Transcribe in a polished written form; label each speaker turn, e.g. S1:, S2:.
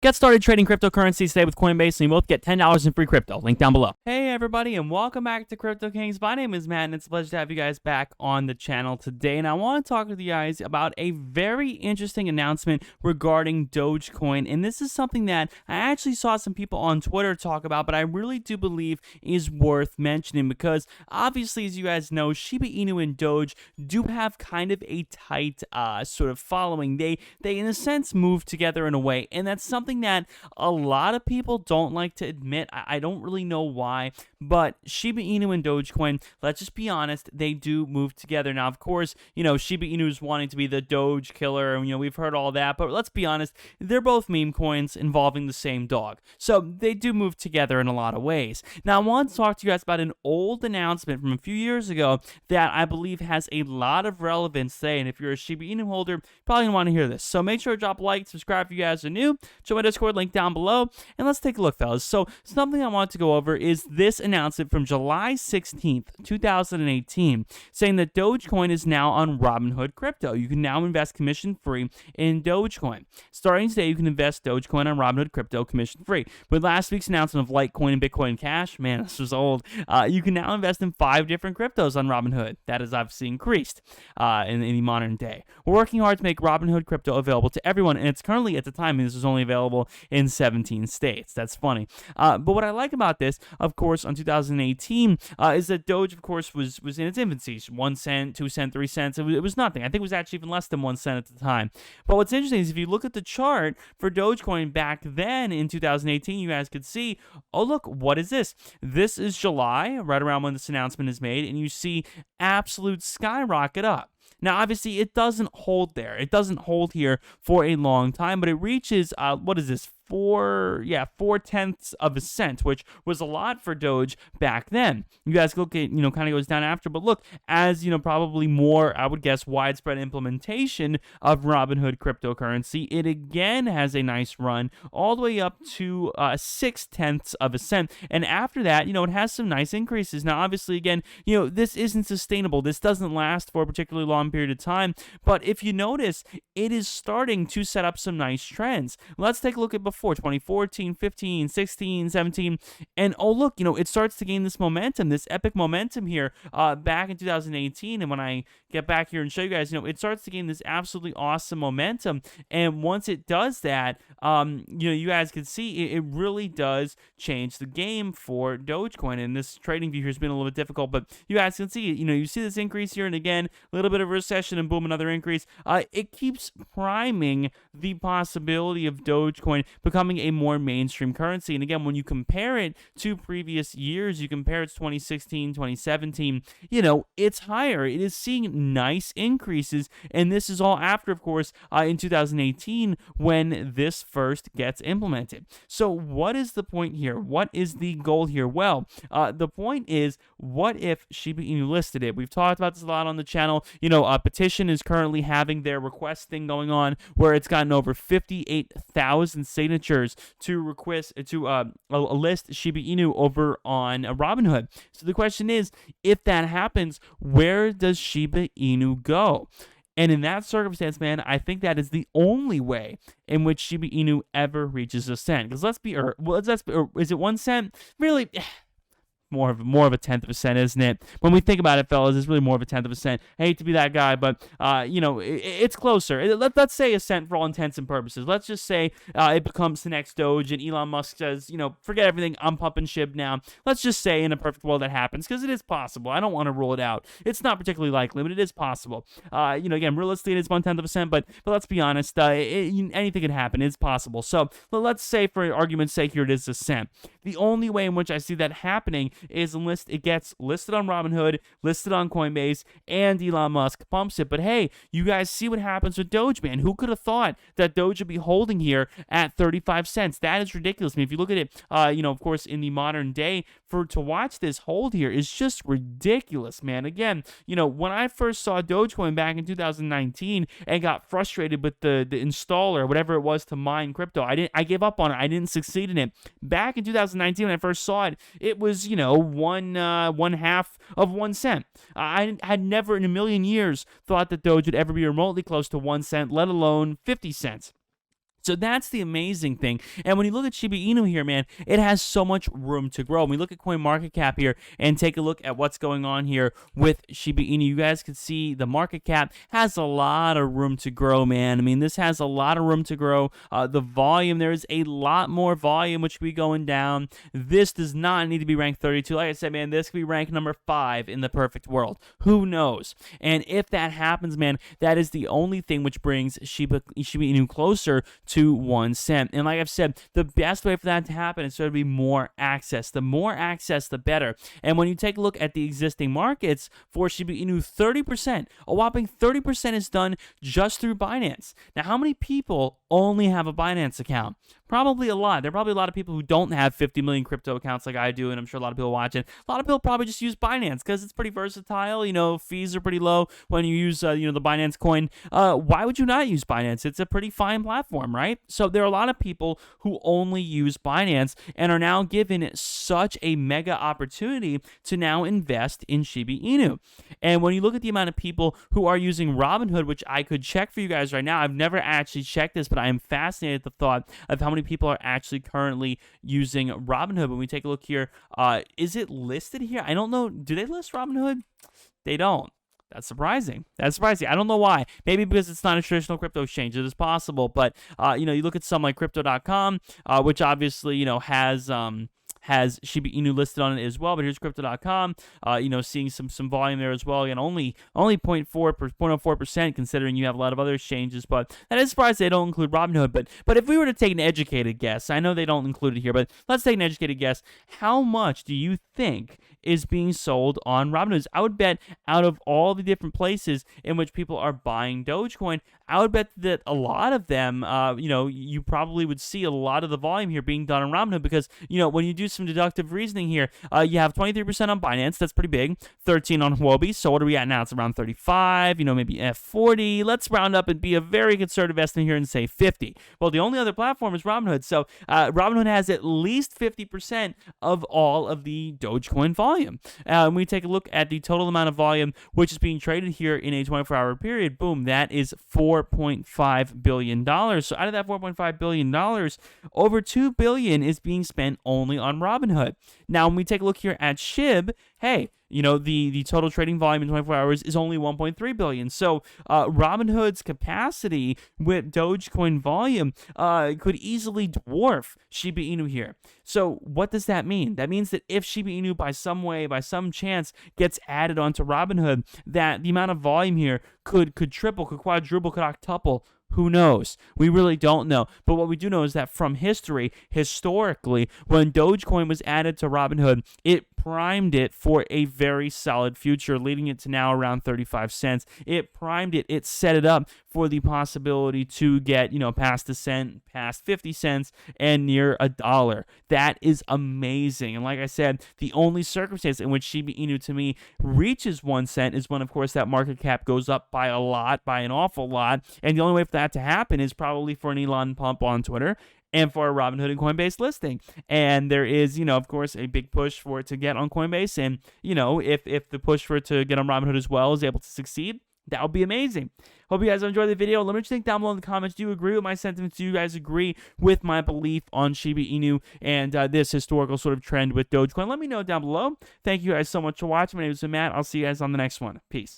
S1: Get started trading cryptocurrencies today with Coinbase, and you both get $10 in free crypto. Link down below. Hey everybody, and welcome back to Crypto Kings. My name is Matt, and it's a pleasure to have you guys back on the channel today. And I want to talk with you guys about a very interesting announcement regarding Dogecoin. And this is something that I actually saw some people on Twitter talk about, but I really do believe is worth mentioning because obviously, as you guys know, Shiba Inu and Doge do have kind of a tight sort of following. They in a sense move together in a way, and that's something that a lot of people don't like to admit. I don't really know why, but Shiba Inu and Dogecoin, let's just be honest, they do move together. Now, of course, Shiba Inu is wanting to be the Doge killer, and we've heard all that, but let's be honest, they're both meme coins involving the same dog. So they do move together in a lot of ways. Now, I want to talk to you guys about an old announcement from a few years ago that I believe has a lot of relevance today, and if you're a Shiba Inu holder, you're probably going to want to hear this. So make sure to drop a like, subscribe if you guys are new, join my Discord link down below, and let's take a look, fellas. So something I want to go over is this announcement from July 16th, 2018, saying that Dogecoin is now on Robinhood Crypto. You can now invest commission-free in Dogecoin. Starting today, you can invest Dogecoin on Robinhood Crypto commission-free. With last week's announcement of Litecoin and Bitcoin Cash, man, this was old, you can now invest in 5 different cryptos on Robinhood. That has obviously increased in the modern day. We're working hard to make Robinhood Crypto available to everyone, and it's currently, at the time, this was only available in 17 states. That's funny. But what I like about this, of course, on 2018, is that Doge, of course, was in its infancy. 1 cent, 2 cents, 3 cents. It was nothing. I think it was actually even less than 1 cent at the time. But what's interesting is if you look at the chart for Dogecoin back then in 2018, you guys could see, oh, look, what is this? This is July, right around when this announcement is made, and you see absolute skyrocket up. Now, obviously, it doesn't hold there. It doesn't hold here for a long time, but it reaches, what is this? 4/10 of a cent, which was a lot for Doge back then. You guys look at, kind of goes down after, but look, as, probably more, I would guess, widespread implementation of Robinhood cryptocurrency, it again has a nice run all the way up to 0.6 of a cent. And after that, it has some nice increases. Now, obviously, again, this isn't sustainable. This doesn't last for a particularly long period of time. But if you notice, it is starting to set up some nice trends. Let's take a look at before 2014, 15, 16, 17, and oh look, it starts to gain this momentum, this epic momentum here back in 2018. And when I get back here and show you guys, it starts to gain this absolutely awesome momentum. And once it does that, you guys can see it really does change the game for Dogecoin. And this trading view here has been a little bit difficult, but you guys can see, you see this increase here, and again, a little bit of recession, and boom, another increase. It keeps priming the possibility of Dogecoin becoming a more mainstream currency. And again, when you compare it to previous years, you compare it to 2016, 2017, it's higher. It is seeing nice increases, and this is all after, of course, in 2018 when this first gets implemented. So what is the point here? What is the goal here? Well, the point is, what if Shiba Inu listed it? We've talked about this a lot on the channel. A petition is currently having their request thing going on where it's gotten over 58,000 signatures to request to list Shiba Inu over on Robinhood. So the question is, if that happens, where does Shiba Inu go? And in that circumstance, man, I think that is the only way in which Shiba Inu ever reaches a cent. Because is it 1 cent? Really? More of a tenth of a cent, isn't it? When we think about it, fellas, it's really more of a tenth of a cent. I hate to be that guy, but it's closer. Let's say a cent for all intents and purposes. Let's just say it becomes the next Doge, and Elon Musk says, forget everything, I'm pumping Shib now. Let's just say in a perfect world that happens, because it is possible. I don't want to rule it out. It's not particularly likely, but it is possible. Again, realistically, it is 1/10 of a cent, but let's be honest, anything can happen. It's possible. So let's say, for argument's sake, here it is a cent. The only way in which I see that happening is unless it gets listed on Robinhood, listed on Coinbase, and Elon Musk pumps it. But hey, you guys see what happens with Doge, man. Who could have thought that Doge would be holding here at 35 cents? That is ridiculous. I mean, if you look at it, of course, in the modern day, to watch this hold here is just ridiculous, man. Again, when I first saw Dogecoin back in 2019 and got frustrated with the installer, whatever it was to mine crypto, I gave up on it. I didn't succeed in it. Back in 2019, when I first saw it, it was, one half of 1 cent. I had never in a million years thought that Doge would ever be remotely close to 1 cent, let alone 50 cents. So that's the amazing thing. And when you look at Shiba Inu here, man, it has so much room to grow. When we look at CoinMarketCap here and take a look at what's going on here with Shiba Inu, you guys can see the market cap has a lot of room to grow, man. I mean, this has a lot of room to grow. The volume, there's a lot more volume which could be going down. This does not need to be ranked 32. Like I said, man, this could be ranked number 5 in the perfect world. Who knows? And if that happens, man, that is the only thing which brings Shiba Inu closer to 1 cent. And like I've said, the best way for that to happen is to be more access. The more access, the better. And when you take a look at the existing markets for Shiba Inu, 30%, a whopping 30% is done just through Binance. Now, how many people only have a Binance account? Probably a lot. There are probably a lot of people who don't have 50 million crypto accounts like I do, and I'm sure a lot of people watching. A lot of people probably just use Binance because it's pretty versatile. You know, fees are pretty low when you use, the Binance coin. Why would you not use Binance? It's a pretty fine platform, right? So there are a lot of people who only use Binance and are now given such a mega opportunity to now invest in Shiba Inu. And when you look at the amount of people who are using Robinhood, which I could check for you guys right now, I've never actually checked this, but I am fascinated at the thought of how many people are actually currently using Robinhood. When we take a look here, is it listed here? I don't know. Do they list Robinhood? They don't. That's surprising. That's surprising. I don't know why. Maybe because it's not a traditional crypto exchange. It is possible. But, you look at something like Crypto.com, which obviously, has Shiba Inu listed on it as well. But here's Crypto.com, seeing some volume there as well. Again, only 0.04% considering you have a lot of other exchanges. But that is surprising they don't include Robinhood. But if we were to take an educated guess, I know they don't include it here, but let's take an educated guess. How much do you think is being sold on Robinhood? I would bet out of all the different places in which people are buying Dogecoin, I would bet that a lot of them, you probably would see a lot of the volume here being done on Robinhood because, when you do some deductive reasoning here, you have 23% on Binance. That's pretty big. 13 on Huobi. So what are we at now? It's around 35, maybe F40. Let's round up and be a very conservative estimate here and say 50. Well, the only other platform is Robinhood. So Robinhood has at least 50% of all of the Dogecoin volume. When we take a look at the total amount of volume which is being traded here in a 24-hour period, boom, that is $4.5 billion. So out of that $4.5 billion, over $2 billion is being spent only on Robinhood. Now, when we take a look here at Shib, hey, the total trading volume in 24 hours is only 1.3 billion. So Robinhood's capacity with Dogecoin volume could easily dwarf Shiba Inu here. So what does that mean? That means that if Shiba Inu by some way, by some chance, gets added onto Robinhood, that the amount of volume here could triple, could quadruple, could octuple. Who knows? We really don't know. But what we do know is that from historically, when Dogecoin was added to Robinhood, it primed it for a very solid future, leading it to now around 35 cents. It primed it. It set it up for the possibility to get, past a cent, past 50 cents, and near $1. That is amazing. And like I said, the only circumstance in which Shiba Inu to me reaches 1 cent is when, of course, that market cap goes up by a lot, by an awful lot. And the only way for that to happen is probably for an Elon pump on Twitter and for a Robinhood and Coinbase listing. And there is, of course, a big push for it to get on Coinbase. And, if the push for it to get on Robinhood as well is able to succeed, that would be amazing. Hope you guys enjoyed the video. Let me know what you think down below in the comments. Do you agree with my sentiments? Do you guys agree with my belief on Shiba Inu and this historical sort of trend with Dogecoin? Let me know down below. Thank you guys so much for watching. My name is Matt. I'll see you guys on the next one. Peace.